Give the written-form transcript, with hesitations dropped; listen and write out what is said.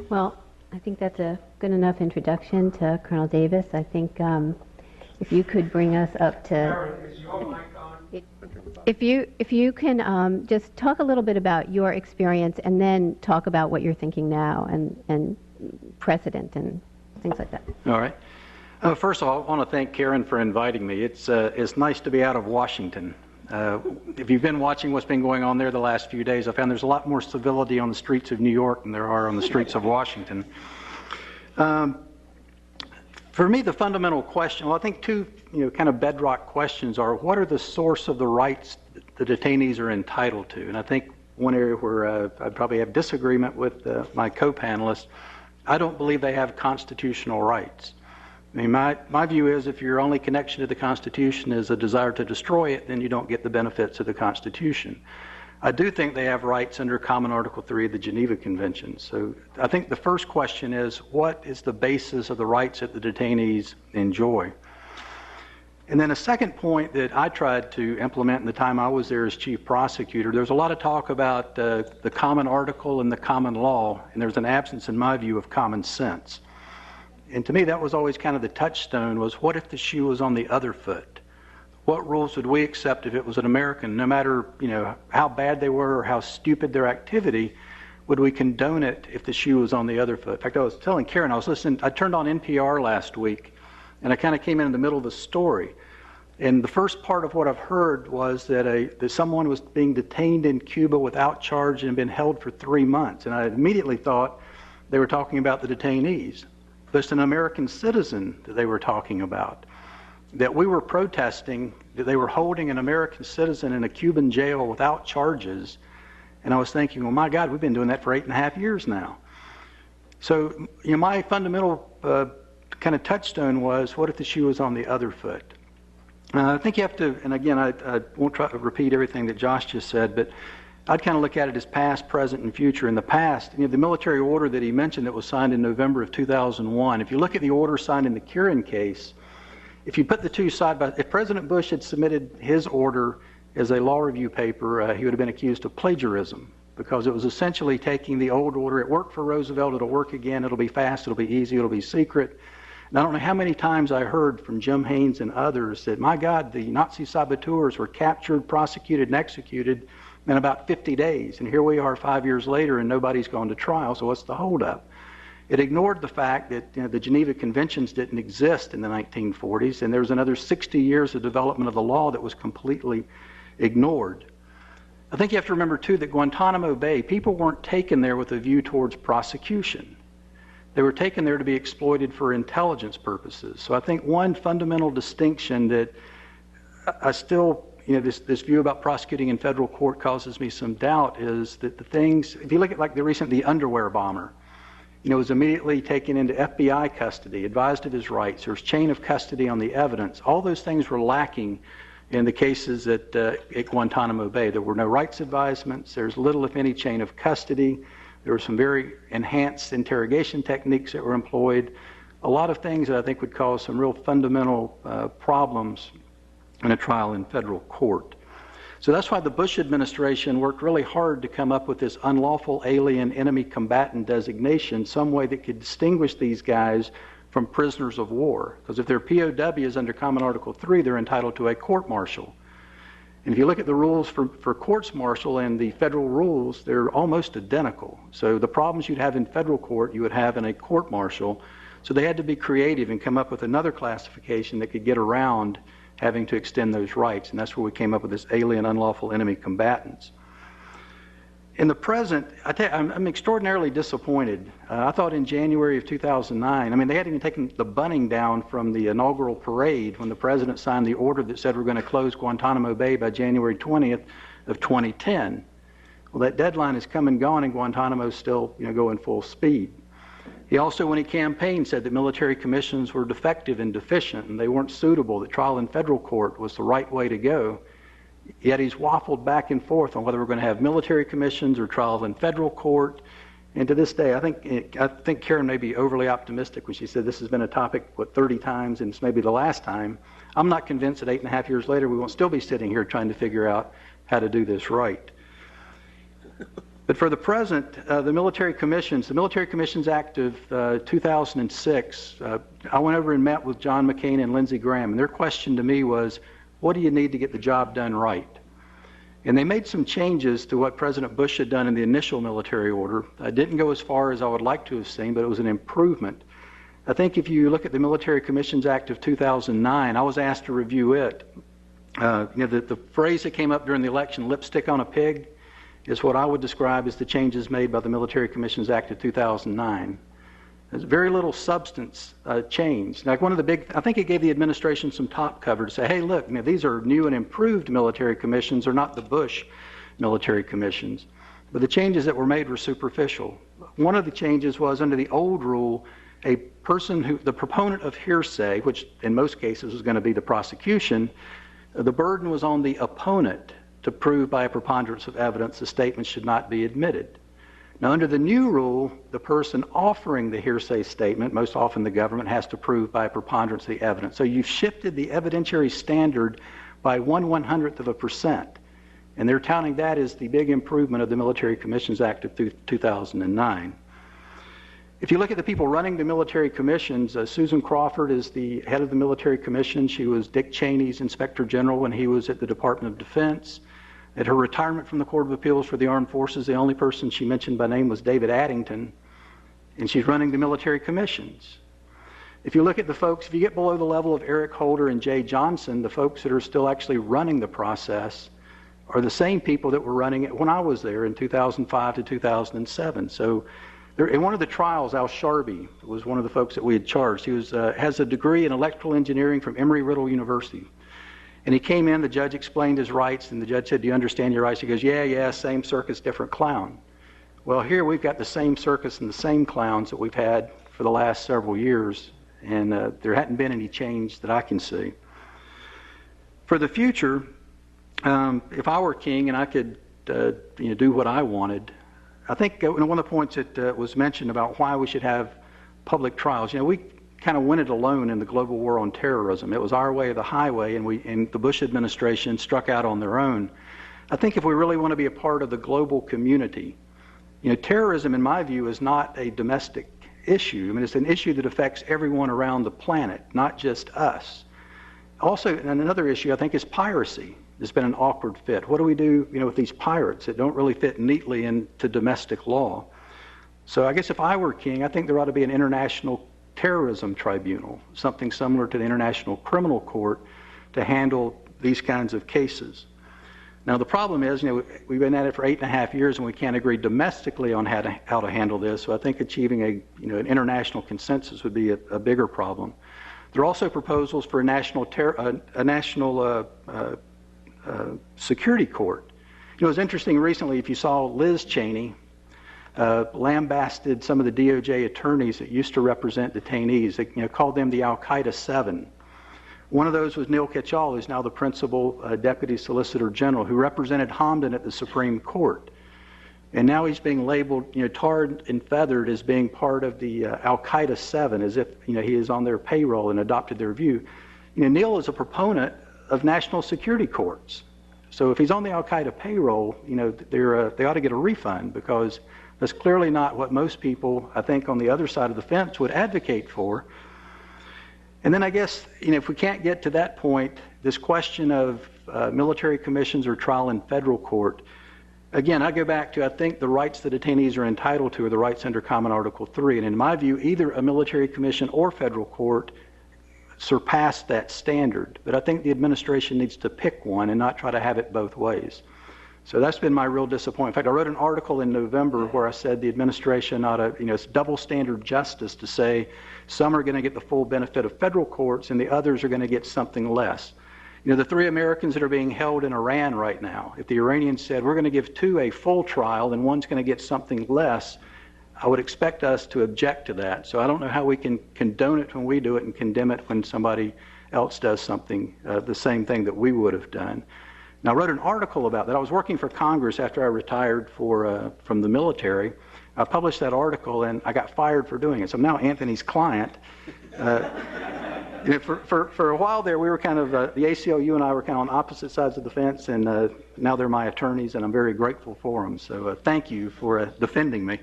Well, I think that's a good enough introduction to Colonel Davis. I think if you could bring us up to... Karen, is your mic on? If you can just talk a little bit about your experience and then talk about what you're thinking now and precedent and things like that. All right. First of all, I want to thank Karen for inviting me. It's nice to be out of Washington. If you've been watching what's been going on there the last few days, I found there's a lot more civility on the streets of New York than there are on the streets of Washington. For me, the fundamental question, well, I think two kind of bedrock questions are, what are the source of the rights the detainees are entitled to? And I think one area where I probably have disagreement with my co-panelists, I don't believe they have constitutional rights. I mean, my view is if your only connection to the Constitution is a desire to destroy it, then you don't get the benefits of the Constitution. I do think they have rights under Common Article 3 of the Geneva Convention. So I think the first question is, what is the basis of the rights that the detainees enjoy? And then a second point that I tried to implement in the time I was there as chief prosecutor, there's a lot of talk about the common article and the common law, and there's an absence, in my view, of common sense. And to me, that was always kind of the touchstone, was what if the shoe was on the other foot? What rules would we accept if it was an American? No matter, how bad they were or how stupid their activity, would we condone it if the shoe was on the other foot? In fact, I was telling Karen, I turned on NPR last week, and I kind of came in the middle of the story. And the first part of what I've heard was that someone was being detained in Cuba without charge and been held for 3 months. And I immediately thought they were talking about the detainees. But it's an American citizen that they were talking about. That we were protesting, that they were holding an American citizen in a Cuban jail without charges. And I was thinking, well, my God, we've been doing that for 8.5 years now. So, my fundamental kind of touchstone was, what if the shoe was on the other foot? I think you have to, and again, I won't try to repeat everything that Josh just said, but I'd kind of look at it as past, present, and future. In the past, the military order that he mentioned that was signed in November of 2001, if you look at the order signed in the Kieran case, if you put the two side by, if President Bush had submitted his order as a law review paper, he would have been accused of plagiarism, because it was essentially taking the old order. It worked for Roosevelt, it'll work again, it'll be fast, it'll be easy, it'll be secret. And I don't know how many times I heard from Jim Haynes and others that, my God, the Nazi saboteurs were captured, prosecuted, and executed in about 50 days. And here we are 5 years later and nobody's gone to trial, so what's the holdup? It ignored the fact that the Geneva Conventions didn't exist in the 1940s, and there was another 60 years of development of the law that was completely ignored. I think you have to remember, too, that Guantanamo Bay, people weren't taken there with a view towards prosecution. They were taken there to be exploited for intelligence purposes. So I think one fundamental distinction that I still, this view about prosecuting in federal court causes me some doubt is that the things, if you look at like the underwear bomber, was immediately taken into FBI custody, advised of his rights. There's chain of custody on the evidence. All those things were lacking in the cases at Guantanamo Bay. There were no rights advisements. There's little, if any, chain of custody. There were some very enhanced interrogation techniques that were employed. A lot of things that I think would cause some real fundamental problems in a trial in federal court. So that's why the Bush administration worked really hard to come up with this unlawful alien enemy combatant designation, some way that could distinguish these guys from prisoners of war. Because if they're POWs under Common Article 3, they're entitled to a court-martial. And if you look at the rules for courts-martial and the federal rules, they're almost identical. So the problems you'd have in federal court, you would have in a court-martial. So they had to be creative and come up with another classification that could get around having to extend those rights. And that's where we came up with this alien unlawful enemy combatants. In the present, I'm extraordinarily disappointed. I thought in January of 2009, they hadn't even taken the bunning down from the inaugural parade when the president signed the order that said we're going to close Guantanamo Bay by January 20th of 2010. Well, that deadline has come and gone, and Guantanamo's still, going full speed. He also, when he campaigned, said that military commissions were defective and deficient, and they weren't suitable, that trial in federal court was the right way to go. Yet he's waffled back and forth on whether we're going to have military commissions or trials in federal court. And to this day, I think Karen may be overly optimistic when she said this has been a topic, 30 times, and it's maybe the last time. I'm not convinced that 8.5 years later we won't still be sitting here trying to figure out how to do this right. But for the present, the Military Commissions Act of 2006, I went over and met with John McCain and Lindsey Graham, and their question to me was, what do you need to get the job done right? And they made some changes to what President Bush had done in the initial military order. I didn't go as far as I would like to have seen, but it was an improvement. I think if you look at the Military Commissions Act of 2009, I was asked to review it. The phrase that came up during the election, lipstick on a pig, is what I would describe as the changes made by the Military Commissions Act of 2009. There's very little substance change. Like I think it gave the administration some top cover to say, hey, look, these are new and improved military commissions, they're not the Bush military commissions. But the changes that were made were superficial. One of the changes was under the old rule, a person the proponent of hearsay, which in most cases was going to be the prosecution, the burden was on the opponent to prove by a preponderance of evidence the statement should not be admitted. Now, under the new rule, the person offering the hearsay statement, most often the government, has to prove by a preponderance of the evidence. So you've shifted the evidentiary standard by 1/100%. And they're touting that as the big improvement of the Military Commissions Act of 2009. If you look at the people running the military commissions, Susan Crawford is the head of the military commission. She was Dick Cheney's inspector general when he was at the Department of Defense. At her retirement from the Court of Appeals for the Armed Forces, the only person she mentioned by name was David Addington, and she's running the military commissions. If you look at the folks, if you get below the level of Eric Holder and Jay Johnson, the folks that are still actually running the process are the same people that were running it when I was there in 2005 to 2007. So in one of the trials, Al Sharby was one of the folks that we had charged. He has a degree in electrical engineering from Emory-Riddle University. And he came in, the judge explained his rights, and the judge said, do you understand your rights? He goes, yeah, same circus, different clown. Well, here we've got the same circus and the same clowns that we've had for the last several years, and there hadn't been any change that I can see. For the future, if I were king and I could do what I wanted, I think one of the points that was mentioned about why we should have public trials, we kind of went it alone in the global war on terrorism. It was our way or the highway, and the Bush administration struck out on their own. I think if we really want to be a part of the global community, terrorism, in my view, is not a domestic issue. I mean, it's an issue that affects everyone around the planet, not just us. Also, and another issue, I think, is piracy. There's been an awkward fit. What do we do, with these pirates that don't really fit neatly into domestic law? So I guess if I were king, I think there ought to be an international terrorism tribunal, something similar to the International Criminal Court, to handle these kinds of cases. Now the problem is, we've been at it for 8.5 years and we can't agree domestically on how to handle this. So I think achieving an international consensus would be a bigger problem. There are also proposals for a national security court. It was interesting recently, if you saw Liz Cheney lambasted some of the DOJ attorneys that used to represent detainees. They called them the Al-Qaeda Seven. One of those was Neil Katyal, who's now the principal Deputy Solicitor General, who represented Hamdan at the Supreme Court. And now he's being labeled, tarred and feathered as being part of the Al-Qaeda Seven, as if he is on their payroll and adopted their view. Neil is a proponent of national security courts. So if he's on the Al-Qaeda payroll, they ought to get a refund, because that's clearly not what most people, I think, on the other side of the fence would advocate for. And then I guess, if we can't get to that point, this question of military commissions or trial in federal court, again, I go back to, I think the rights the detainees are entitled to are the rights under Common Article 3. And in my view, either a military commission or federal court surpass that standard. But I think the administration needs to pick one and not try to have it both ways. So that's been my real disappointment. In fact, I wrote an article in November where I said the administration ought to, it's double standard justice to say some are going to get the full benefit of federal courts and the others are going to get something less. The 3 Americans that are being held in Iran right now, if the Iranians said we're going to give 2 a full trial and one's going to get something less, I would expect us to object to that. So I don't know how we can condone it when we do it and condemn it when somebody else does something, the same thing that we would have done. Now, I wrote an article about that. I was working for Congress after I retired from the military. I published that article and I got fired for doing it. So I'm now Anthony's client. For a while there, we were kind of, the ACLU and I were kind of on opposite sides of the fence, and now they're my attorneys, and I'm very grateful for them. So thank you for defending me.